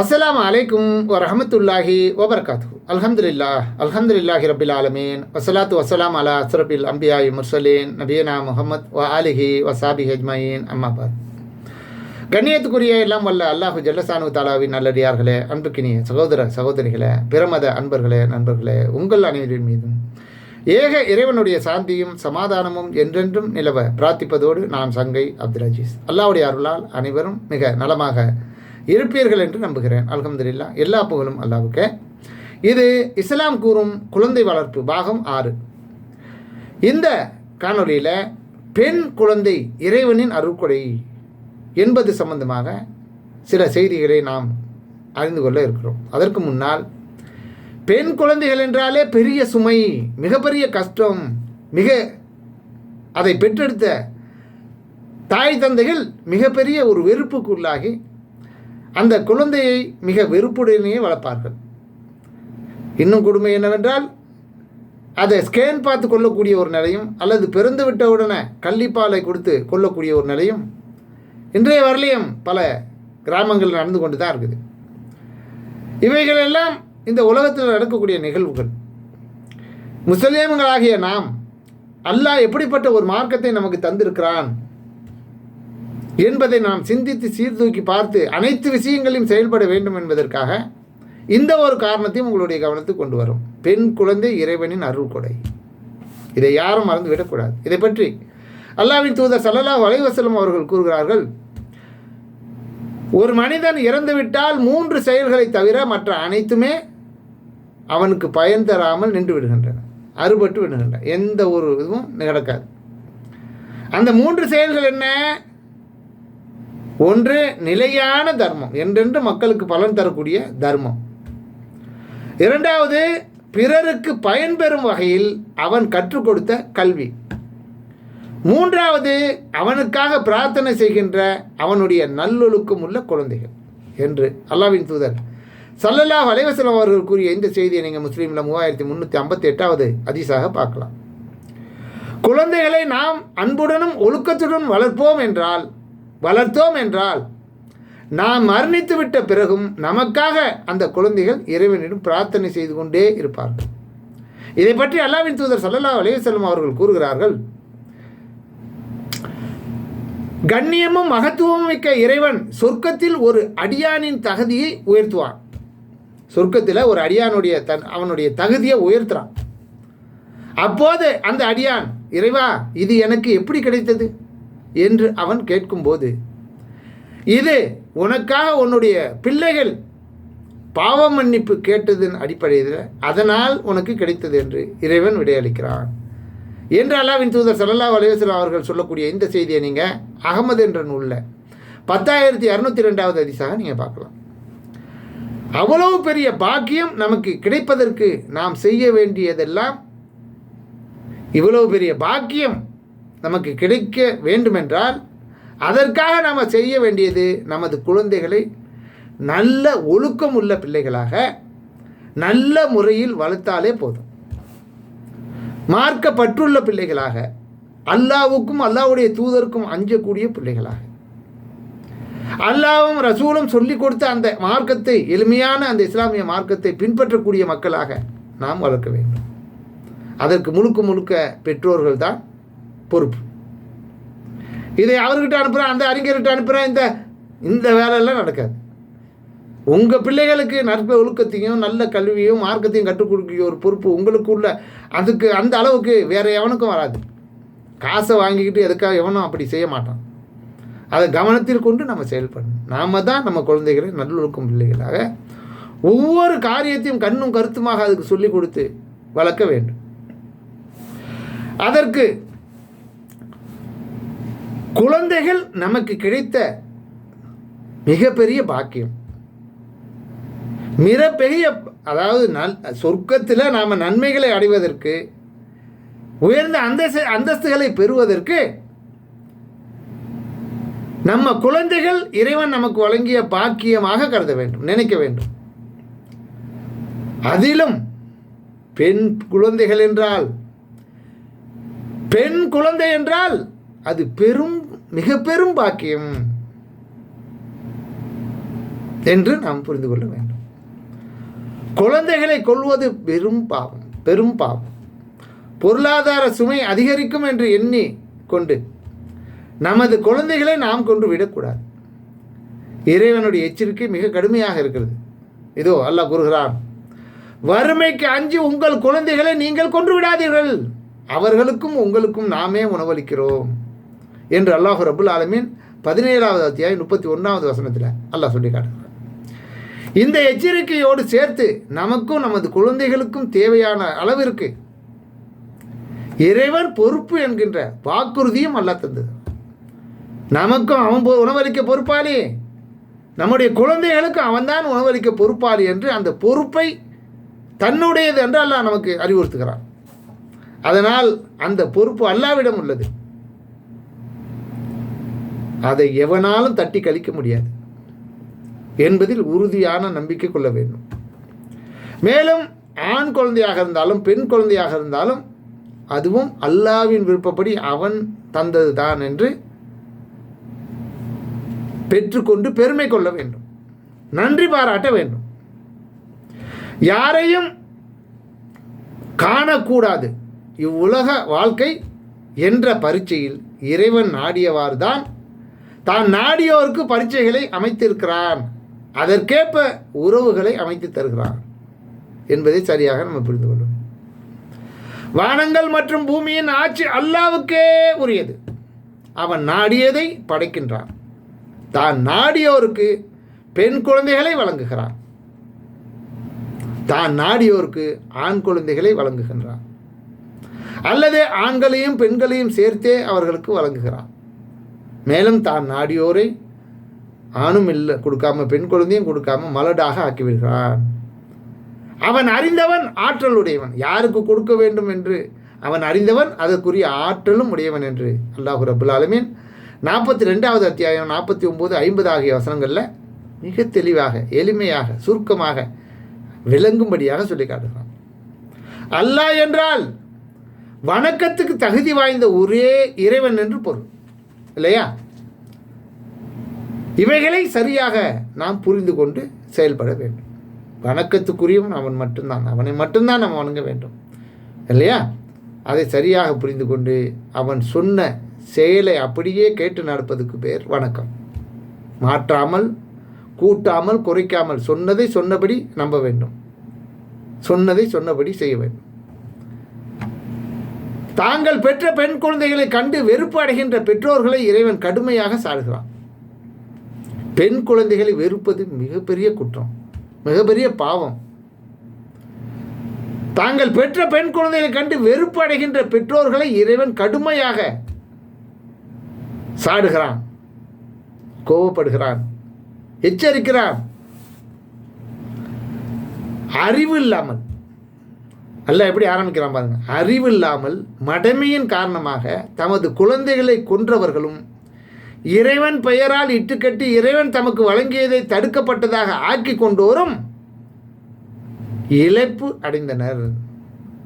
அஸ்ஸலாமு அலைக்கும் வரஹமத்துல்லாஹி வபரகாத்துஹு. அல்ஹம்துலில்லாஹி ரப்பில் ஆலமீன் வஸ்ஸலாத்து வஸ்ஸலாம் அலா அஸ்ரஃபில் அம்பியாஇ முர்சலீன் நபியனா முஹம்மத் வ ஆலிஹி வஸாபிஹி அஜ்மஈன். அம்மா பாத். கண்ணியத்துக்குரிய எல்லாம் வல்ல அல்லாஹு ஜல்லசானு தாலாவின் நல்லடியார்களே, அன்புக்கினிய சகோதர சகோதரிகளே, பிரமத அன்பர்களே, நண்பர்களே, உங்கள் அனைவரின் மீதும் ஏக இறைவனுடைய சாந்தியும் சமாதானமும் என்றென்றும் நிலவ பிரார்த்திப்பதோடு நான் சங்கை அப்துல் அஜீஸ். அல்லாஹ்வுடைய அருளால் அனைவரும் மிக நலமாக இருப்பீர்கள் என்று நம்புகிறேன். அல்ஹம்துலில்லாஹ். எல்லா புகழும் அல்லாஹ்வுக்கே. இது இஸ்லாம் கூறும் குழந்தை வளர்ப்பு பாகம் 6. இந்த காணொலியில் பெண் குழந்தை இறைவனின் அருட்கொடை என்பது சம்பந்தமாக சில செய்திகளை நாம் அறிந்து கொள்ள இருக்கிறோம். அதற்கு முன்னால், பெண் குழந்தைகள் என்றாலே பெரிய சுமை, மிகப்பெரிய கஷ்டம், அதை பெற்றெடுத்த தாய் தந்தைகள் மிகப்பெரிய ஒரு வெறுப்புக்குள்ளாகி அந்த குழந்தையை மிக வெறுப்புடனே வளர்ப்பார்கள். இன்னும் கொடுமை என்னவென்றால், அதை ஸ்கேன் பார்த்து கொள்ளக்கூடிய ஒரு நிலையும், அல்லது பிறந்து விட்டவுடனே கள்ளிப்பாலை கொடுத்து கொள்ளக்கூடிய ஒரு நிலையும் இன்றைய வரலையும் பல கிராமங்கள் நடந்து கொண்டு தான் இருக்குது. இவைகளெல்லாம் இந்த உலகத்தில் நடக்கக்கூடிய நிகழ்வுகள். முஸ்லிம்களாகிய நாம் அல்லாஹ் எப்படிப்பட்ட ஒரு மார்க்கத்தை நமக்கு தந்திருக்கிறான் என்பதை நாம் சிந்தித்து சீர்தூக்கி பார்த்து அனைத்து விஷயங்களையும் செயல்பட வேண்டும் என்பதற்காக இந்த ஒரு காரணத்தையும் உங்களுடைய கவனத்துக்கு கொண்டு வரும். பெண் குழந்தை இறைவனின் அருள்கொடை. இதை யாரும் மறந்துவிடக்கூடாது. இதை பற்றி அல்லாஹ்வின் தூதர் ஸல்லல்லாஹு அலைஹி வஸல்லம் அவர்கள் கூறுகிறார்கள், ஒரு மனிதன் இறந்துவிட்டால் 3 செயல்களை தவிர மற்ற அனைத்துமே அவனுக்கு பயன் தராமல் நின்று விடுகின்றன, அறுபட்டு விடுகின்றன. எந்த ஒரு இதுவும் நடக்காது. அந்த 3 செயல்கள் என்ன? ஒன்று, நிலையான தர்மம், என்றென்று மக்களுக்கு பலன் தரக்கூடிய தர்மம். இரண்டாவது, பிறருக்கு பயன்பெறும் வகையில் அவன் கற்றுக் கொடுத்த கல்வி. மூன்றாவது, அவனுக்காக பிரார்த்தனை செய்கின்ற அவனுடைய நல்லொழுக்கம் உள்ள குழந்தைகள் என்று அல்லாஹ்வின் தூதர் ஸல்லல்லாஹு அலைஹி வஸல்லம் அவர்கள் கூறிய இந்த செய்தியை நீங்கள் முஸ்லீமில் 3358வது ஹதீஸாக பார்க்கலாம். குழந்தைகளை நாம் அன்புடனும் ஒழுக்கத்துடன் வளர்த்தோம் என்றால் நாம் மரணித்து விட்ட பிறகும் நமக்காக அந்த குழந்தைகள் இறைவனிடம் பிரார்த்தனை செய்து கொண்டே இருப்பார்கள். இதை பற்றி அல்லாஹ்வின் தூதர் ஸல்லல்லாஹு அலைஹி வஸல்லம் அவர்கள் கூறுகிறார்கள், கண்ணியமும் மகத்துவமும் மிக்க இறைவன் சொர்க்கத்தில் ஒரு அடியானின் தகுதியை உயர்த்துவான். சொர்க்கத்தில் ஒரு அடியானுடைய அவனுடைய தகுதியை உயர்த்துறான். அப்போது அந்த அடியான், இறைவா, இது எனக்கு எப்படி கிடைத்தது என்று அவன் கேட்கும்போது, இது உனக்காக உன்னுடைய பிள்ளைகள் பாவ மன்னிப்பு கேட்டதன் அடிப்படையில் அதனால் உனக்கு கிடைத்தது என்று இறைவன் விடையளிக்கிறான் என்று அல்லாஹ்வின் தூதர் ஸல்லல்லாஹு அலைஹி வஸல்லம் அவர்கள் சொல்லக்கூடிய இந்த செய்தியை நீங்கள் அகமது என்ற நூலில் 10602வது ஹதீஸாக நீங்கள் பார்க்கலாம். அவ்வளவு பெரிய பாக்கியம் நமக்கு கிடைப்பதற்கு நாம் செய்ய வேண்டியதெல்லாம், இவ்வளவு பெரிய பாக்கியம் நமக்கு கிடைக்க வேண்டுமென்றால் அதற்காக நாம் செய்ய வேண்டியது நமது குழந்தைகளை நல்ல ஒழுக்கம் உள்ள பிள்ளைகளாக நல்ல முறையில் வளர்த்தாலே போதும். மார்க்கப்பற்றுள்ள பிள்ளைகளாக, அல்லாஹ்வுக்கும் அல்லாஹ்வுடைய தூதருக்கும் அஞ்சக்கூடிய பிள்ளைகளாக, அல்லாஹ்வும் ரசூலும் சொல்லிக் கொடுத்த அந்த மார்க்கத்தை, எளிமையான அந்த இஸ்லாமிய மார்க்கத்தை பின்பற்றக்கூடிய மக்களாக நாம் வளர்க்க வேண்டும். அதற்கு முழுக்க பெற்றோர்கள் தான் பொறுப்பு. இதை அவர்கிட்ட அனுப்புகிறேன், அந்த அறிஞர்கிட்ட அனுப்புகிறேன், இந்த வேலையெல்லாம் நடக்காது. உங்கள் பிள்ளைகளுக்கு நல்ல ஒழுக்கத்தையும் நல்ல கல்வியும் மார்க்கத்தையும் கற்றுக் கொடுக்க ஒரு பொறுப்பு உங்களுக்கு உள்ள, அதுக்கு அந்த அளவுக்கு வேறு எவனுக்கும் வராது. காசை வாங்கிக்கிட்டு எதுக்காக எவனும் அப்படி செய்ய மாட்டான். அதை கவனத்தில் கொண்டு நம்ம செயல்படணும். நாம் தான் நம்ம குழந்தைகளை நல்லொழுக்கம் பிள்ளைகளாக ஒவ்வொரு காரியத்தையும் கண்ணும் கருத்துமாக அதுக்கு சொல்லிக் கொடுத்து வளர்க்க வேண்டும். அதற்கு குழந்தைகள் நமக்கு கிடைத்த மிகப்பெரிய பாக்கியம், மிகப்பெரிய, அதாவது சொர்க்கத்தில் நாம் நன்மைகளை அடைவதற்கு, உயர்ந்த அந்தஸ்துகளை பெறுவதற்கு நம்ம குழந்தைகள் இறைவன் நமக்கு வழங்கிய பாக்கியமாக கருத வேண்டும், நினைக்க வேண்டும். அதிலும் பெண் குழந்தை என்றால் அது மிக பெரும் பாக்கியம். என்று நாம் புரிந்து கொள்ள வேண்டும். குழந்தைகளை கொல்வது பெரும் பாவம். பொருளாதார சுமை அதிகரிக்கும் என்று எண்ணி கொண்டு நமது குழந்தைகளை நாம் கொன்று விடக்கூடாது. இறைவனுடைய எச்சரிக்கை மிக கடுமையாக இருக்கிறது. இதோ அல்லாஹ் கூறுகிறான், வறுமைக்கு அஞ்சி உங்கள் குழந்தைகளை நீங்கள் கொன்று விடாதீர்கள், அவர்களுக்கும் உங்களுக்கும் நாமே உணவளிக்கிறோம் என்று அல்லாஹ் ரபுல் ஆலமீன் 17வது அத்தியாயம் 31வது வசனத்தில் அல்லாஹ் சொல்லி காட்டுகிறார். இந்த எச்சரிக்கையோடு சேர்த்து நமக்கும் நமது குழந்தைகளுக்கும் தேவையான அளவிற்கு இறைவன் பொறுப்பு என்கின்ற வாக்குறுதியும் அல்லாஹ் தந்தது. நமக்கும் அவன் உணவளிக்க பொறுப்பாளி, நம்முடைய குழந்தைகளுக்கு அவன்தான் உணவளிக்க பொறுப்பாளி என்று அந்த பொறுப்பை தன்னுடையது என்று அல்லாஹ் நமக்கு அறிவுறுத்துகிறான். அதனால் அந்த பொறுப்பு அல்லாஹ்விடம் உள்ளது. அதை எவனாலும் தட்டி கழிக்க முடியாது என்பதில் உறுதியான நம்பிக்கை கொள்ள வேண்டும். மேலும் ஆண் குழந்தையாக இருந்தாலும் பெண் குழந்தையாக இருந்தாலும் அதுவும் அல்லாஹ்வின் விருப்பப்படி அவன் தந்தது தான் என்று பெற்றுக்கொண்டு பெருமை கொள்ள வேண்டும், நன்றி பாராட்ட வேண்டும். யாரையும் காணக்கூடாது. இவ்வுலக வாழ்க்கை என்ற பரீட்சையில் இறைவன் நாடியவாறு தான் நாடியோருக்கு பரீட்சைகளை அமைத்திருக்கிறான், அதற்கேற்ப உறவுகளை அமைத்து தருகிறான் என்பதை சரியாக நம்ம புரிந்து கொள்ளும். வானங்கள் மற்றும் பூமியின் ஆட்சி அல்லாஹ்வுக்கே உரியது. அவன் நாடியதை படைக்கின்றான். தான் நாடியோருக்கு பெண் குழந்தைகளை வழங்குகிறான், தான் நாடியோருக்கு ஆண் குழந்தைகளை வழங்குகின்றான், அல்லது ஆண்களையும் பெண்களையும் சேர்த்தே அவர்களுக்கு வழங்குகிறான். மேலும் தான் நாடியோரை ஆணும் இல்லை கொடுக்காம பெண் குழந்தையும் கொடுக்காம மலடாக ஆக்கிவிடுகிறான். அவன் அறிந்தவன், ஆற்றல் உடையவன். யாருக்கு கொடுக்க வேண்டும் என்று அவன் அறிந்தவன், அதற்குரிய ஆற்றலும் உடையவன் என்று அல்லாஹ் ரப்புல் ஆலமீன் 42வது அத்தியாயம் 49, 50 ஆகிய வசனங்களில் மிக தெளிவாக, எளிமையாக, சுருக்கமாக, விளங்கும்படியாக சொல்லி காட்டுகிறான். அல்லாஹ் என்றால் வணக்கத்துக்கு தகுதி வாய்ந்த ஒரே இறைவன் என்று பொருள் இல்லையா? இவைகளை சரியாக நாம் புரிந்து கொண்டு செயல்பட வேண்டும். வணக்கத்துக்குரியவன் அவன் மட்டும்தான், அவனை மட்டும்தான் நாம் வணங்க வேண்டும் இல்லையா? அதை சரியாக புரிந்து கொண்டு அவன் சொன்ன செயலை அப்படியே கேட்டு நடப்பதுக்கு பேர் வணக்கம். மாற்றாமல், கூட்டாமல், குறைக்காமல் சொன்னதை சொன்னபடி நம்ப வேண்டும், சொன்னதை சொன்னபடி செய்ய வேண்டும். தாங்கள் பெற்ற பெண் குழந்தைகளை கண்டு வெறுப்பு அடைகின்ற பெற்றோர்களை இறைவன் கடுமையாக சாடுகிறான். பெண் குழந்தைகளை வெறுப்பது மிகப்பெரிய குற்றம், மிகப்பெரிய பாவம். தாங்கள் பெற்ற பெண் குழந்தைகளை கண்டு வெறுப்பு அடைகின்ற பெற்றோர்களை இறைவன் கடுமையாக சாடுகிறான், கோபப்படுகிறான், எச்சரிக்கிறான். அறிவு இல்லாமல் அல்லாஹ் எப்படி ஆரம்பிக்கிறான் பாருங்க. அறிவு இல்லாமல் மடமையின் காரணமாக தமது குழந்தைகளை கொன்றவர்களும், இறைவன் பெயரால் இட்டுக்கட்டி இறைவன் தமக்கு வழங்கியதை தடுக்கப்பட்டதாக ஆக்கி கொண்டோரும் இழப்பு அடைந்தனர்,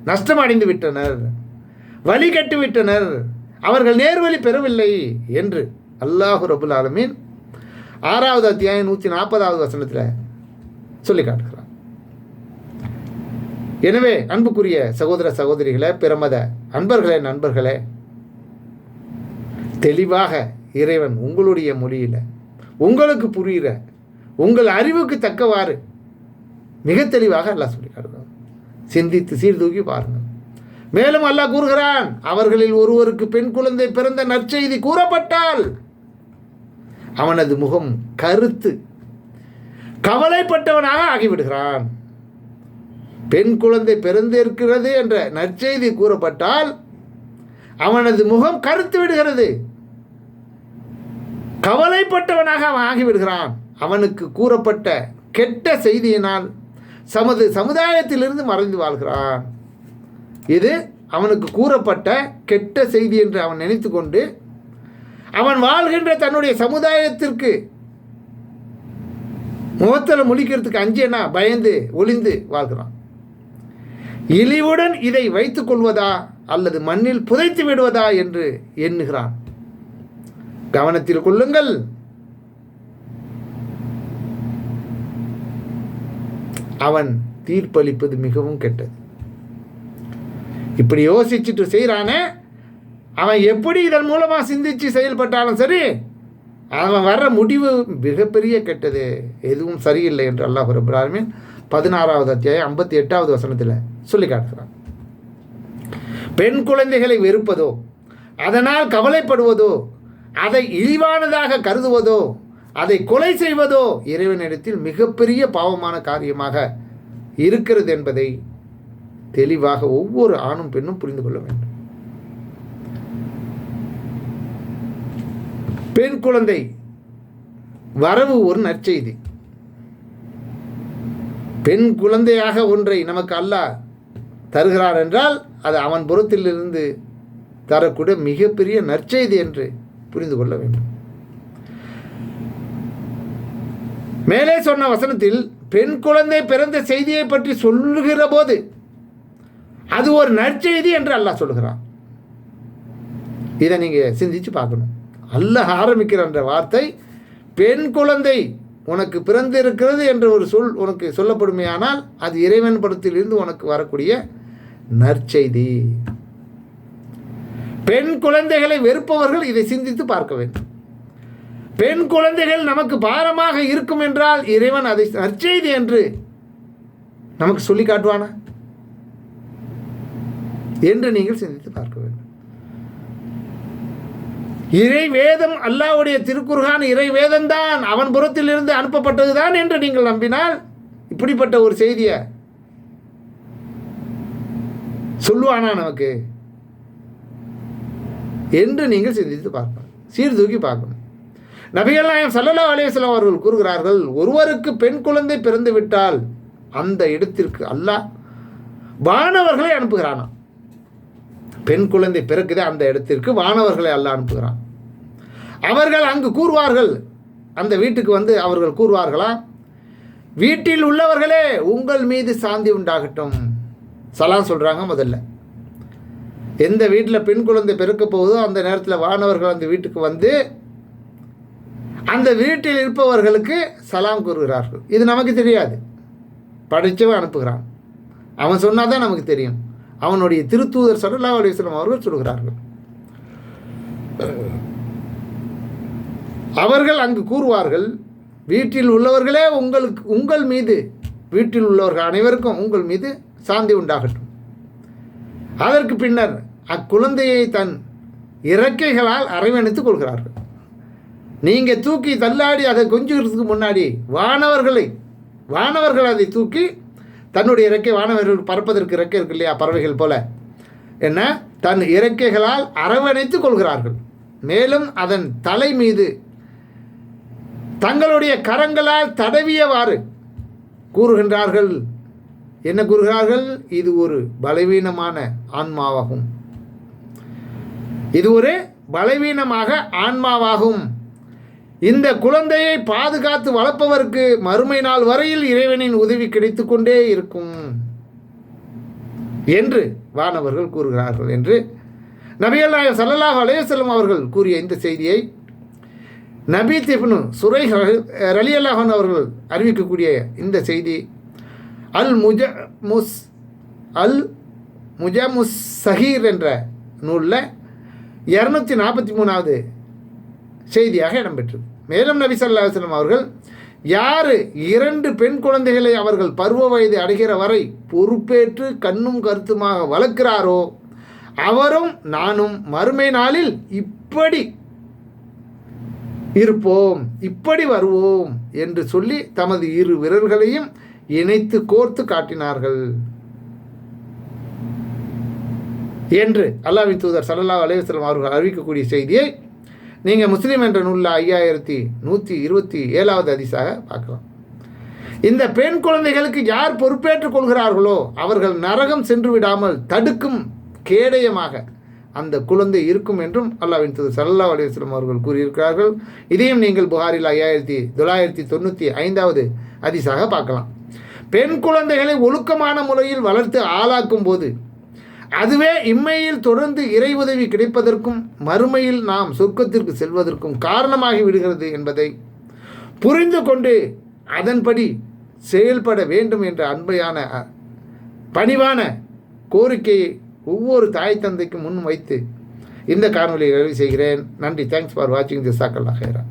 நஷ்டம் அடைந்து விட்டனர், வழி கட்டு விட்டனர், அவர்கள் நேர்வழி பெறவில்லை என்று அல்லாஹ் ரப்புல் ஆலமீன் 6வது அத்தியாயம் 140வது வசனத்தில் சொல்லி காட்டுகிறார். எனவே அன்புக்குரிய சகோதர சகோதரிகளே, பிரமத அன்பர்களே, நண்பர்களே, தெளிவாக இறைவன் உங்களுடைய மொழியில் உங்களுக்கு புரிகிற, உங்கள் அறிவுக்கு தக்கவாறு மிக தெளிவாக அல்லாஹ் சொல்லி காட்டுகிறார். சிந்தித்து சீர்தூக்கி பாருங்கள். மேலும் அல்லாஹ் கூறுகிறான், அவர்களில் ஒருவருக்கு பெண் குழந்தை பிறந்த நற்செய்தி கூறப்பட்டால் அவனது முகம் கருத்து கவலைப்பட்டவனாக ஆகிவிடுகிறான். பெண் குழந்தை பிறந்திருக்கிறது என்ற நற்செய்தி கூறப்பட்டால் அவனது முகம் கருத்து விடுகிறது, கவலைப்பட்டவனாக அவன் ஆகிவிடுகிறான். அவனுக்கு கூறப்பட்ட கெட்ட செய்தியினால் சமது சமுதாயத்திலிருந்து மறைந்து வாழ்கிறான். இது அவனுக்கு கூறப்பட்ட கெட்ட செய்தி என்று அவன் நினைத்து கொண்டு அவன் வாழ்கின்ற தன்னுடைய சமுதாயத்திற்கு முகத்தில் முழிக்கிறதுக்கு அஞ்சேனா பயந்து ஒளிந்து வாழ்கிறான். இழிவுடன் இதை வைத்துக் கொள்வதா அல்லது மண்ணில் புதைத்து விடுவதா என்று எண்ணுகிறான். கவனத்தில் கொள்ளுங்கள். அவன் தீர்ப்பளிப்பது மிகவும் கெட்டது. இப்படி யோசிச்சுட்டு செய்கிறானே, அவன் எப்படி இதன் மூலமாக சிந்திச்சு செயல்பட்டாலும் சரி, அவன் வர்ற முடிவு மிகப்பெரிய கெட்டது, எதுவும் சரியில்லை என்று அல்லாஹ் ரப்பல் ஆலமீன் 16வது அத்தியாயம் 58வது வசனத்தில் சொல்லி காட்டுகிறான். பெண் குழந்தைகளை வெறுப்பதோ, அதனால் கவலைப்படுவதோ, அதை இழிவானதாக கருதுவதோ, அதை கொலை செய்வதோ இறைவனிடத்தில் மிகப்பெரிய பாவமான காரியமாக இருக்கிறது என்பதை தெளிவாக ஒவ்வொரு ஆணும் பெண்ணும் புரிந்து கொள்ள வேண்டும். பெண் குழந்தை வரவு ஒரு நற்செய்தி. பெண் குழந்தையாக ஒன்றை நமக்கு அல்லாஹ் தருகிறார் என்றால் அது அவன் புறத்திலிருந்து தரக்கூடிய மிகப்பெரிய நற்செய்தி என்று புரிந்து கொள்ள வேண்டும். மேலே சொன்ன வசனத்தில் பெண் குழந்தை பிறந்த செய்தியை பற்றி சொல்லுகிற போது அது ஒரு நற்செய்தி என்று அல்லாஹ் சொல்கிறான். இதை நீங்கள் சிந்திச்சு பார்க்கணும். அல்லாஹ் ஆரம்பிக்கிற என்ற வார்த்தை, பெண் குழந்தை உனக்கு பிறந்திருக்கிறது என்ற ஒரு சொல் உனக்கு சொல்லப்படுமையானால் அது இறைவன் படத்திலிருந்து உனக்கு வரக்கூடிய நற்செய்தி. பெண் குழந்தைகளை வெறுப்பவர்கள் இதை சிந்தித்து பார்க்க வேண்டும். பெண் குழந்தைகள் நமக்கு பாரமாக இருக்கும் என்றால் இறைவன் அதை நற்செய்தி என்று நமக்கு சொல்லி காட்டுவானா என்று நீங்கள் சிந்தித்து பார்க்க வேண்டும். இறை வேதம் அல்லாஹ்வுடைய திருக்குர்ஆன் இறை வேதம்தான், அவன் புறத்திலிருந்து அனுப்பப்பட்டதுதான் என்று நீங்கள் நம்பினால் இப்படிப்பட்ட ஒரு செய்தியை சொல்லுவானா நமக்கு என்று நீங்கள் சிந்தித்து பார்க்கணும், சீர்தூக்கி பார்க்கணும். நபிகள் நாயகம் ஸல்லல்லாஹு அலைஹி வஸல்லம் அவர்கள் கூறுகிறார்கள், ஒருவருக்கு பெண் குழந்தை பிறந்து விட்டால் அந்த இடத்திற்கு அல்லாஹ் வானவர்களை அனுப்புகிறானாம். பெண் குழந்தை பிறக்குது, அந்த இடத்திற்கு வானவர்களை அல்லாஹ் அனுப்புகிறான். அவர்கள் அங்கு கூறுவார்கள், அந்த வீட்டுக்கு வந்து அவர்கள் கூறுவார்களா, வீட்டில் உள்ளவர்களே உங்கள் மீது சாந்தி உண்டாகட்டும். சலாம் சொல்கிறாங்க. முதல்ல எந்த வீட்டில் பெண் குழந்தை பிறக்க போகுதோ அந்த நேரத்தில் வானவர்கள் அந்த வீட்டுக்கு வந்து அந்த வீட்டில் இருப்பவர்களுக்கு சலாம் கூறுகிறார்கள். இது நமக்கு தெரியாது, படித்தவன் அனுப்புகிறான், அவன் சொன்னால் தான் நமக்கு தெரியும். அவனுடைய திருத்தூதர் ஸல்லல்லாஹு அலைஹி வஸல்லம் அவர்கள் சொல்கிறார்கள். அவர்கள் அங்கு கூறுவார்கள், வீட்டில் உள்ளவர்களே உங்கள் மீது, வீட்டில் உள்ளவர்கள் அனைவருக்கும் உங்கள் மீது சாந்தி உண்டாகட்டும். அதற்கு பின்னர் அக்குழந்தையை தன் இறக்கைகளால் அரவணைத்துக் கொள்கிறார்கள். நீங்கள் தூக்கி தள்ளாடி அதை கொஞ்சுகிறதுக்கு முன்னாடி வானவர்கள் அதை தூக்கி தன்னுடைய இறக்கை, வானவர்கள் பறப்பதற்கு இறக்கை இருக்கு இல்லையா, பறவைகள் போல, என்ன தன் இறக்கைகளால் அரவணைத்துக் கொள்கிறார்கள். மேலும் அதன் தலை மீது தங்களுடைய கரங்களால் தடவியவாறு கூறுகின்றார்கள். என்ன கூறுகிறார்கள்? இது ஒரு பலவீனமான ஆன்மாவாகும், இது ஒரு பலவீனமாக ஆன்மாவாகும். இந்த குழந்தையை பாதுகாத்து வளர்ப்பவருக்கு மறுமை நாள் வரையில் இறைவனின் உதவி கிடைத்து கொண்டே இருக்கும் என்று வானவர்கள் கூறுகிறார்கள் என்று நபிகள் நாயகம் ஸல்லல்லாஹு அலைஹி வஸல்லம் அவர்கள் கூறிய இந்த செய்தியை நபீத் இப்னு சுரைஹ் ரலியல்லாஹு அன்ஹு அவர்கள் அறிவிக்கக்கூடிய இந்த செய்தி அல் முஜமுஸ் சஹீர் என்ற நூலில் 243வது செய்தியாக இடம்பெற்றது. மேலும் நபி ஸல்லல்லாஹு அலைஹி வஸல்லம் அவர்கள், யார் 2 பெண் குழந்தைகளை அவர்கள் பருவ வயது அடைகிற வரை பொறுப்பேற்று கண்ணும் கருத்துமாக வளர்க்கிறாரோ அவரும் நானும் மறுமை நாளில் இப்படி இருப்போம், இப்படி வருவோம் என்று சொல்லி தமது 2 விரல்களையும் இணைத்து கோர்த்து காட்டினார்கள் என்று அல்லாஹ்வின் தூதர் ஸல்லல்லாஹு அலைஹி வஸல்லம் அவர்கள் அறிவிக்கக்கூடிய செய்தியை நீங்கள் முஸ்லீம் என்ற நூலில் 5127வது ஹதீஸாக பார்க்கலாம். இந்த பெண் குழந்தைகளுக்கு யார் பொறுப்பேற்றுக் கொள்கிறார்களோ அவர்கள் நரகம் சென்று விடாமல் தடுக்கும் கேடயமாக அந்த குழந்தை இருக்கும் என்றும் அல்லாஹ்வின் தூதர் ஸல்லல்லாஹு அலைஹி வஸல்லம் அவர்கள் கூறியிருக்கிறார்கள். இதையும் நீங்கள் புகாரில் 5995வது ஹதீஸாக பார்க்கலாம். பெண் குழந்தைகளை ஒழுக்கமான முறையில் வளர்த்து ஆளாக்கும் போது அதுவே இம்மையில் தொடர்ந்து இறை உதவி கிடைப்பதற்கும் மறுமையில் நாம் சொர்க்கத்திற்கு செல்வதற்கும் காரணமாகி விடுகிறது என்பதை புரிந்து கொண்டு அதன்படி செயல்பட வேண்டும் என்ற அன்பையான பணிவான கோரிக்கையை ஒவ்வொரு தாய் தந்தைக்கு முன் வைத்து இந்த காணொலியை நிறைவு செய்கிறேன். நன்றி. தேங்க்ஸ் ஃபார் வாட்சிங். ஜஸாக்கல்லாஹ் ஹைரா.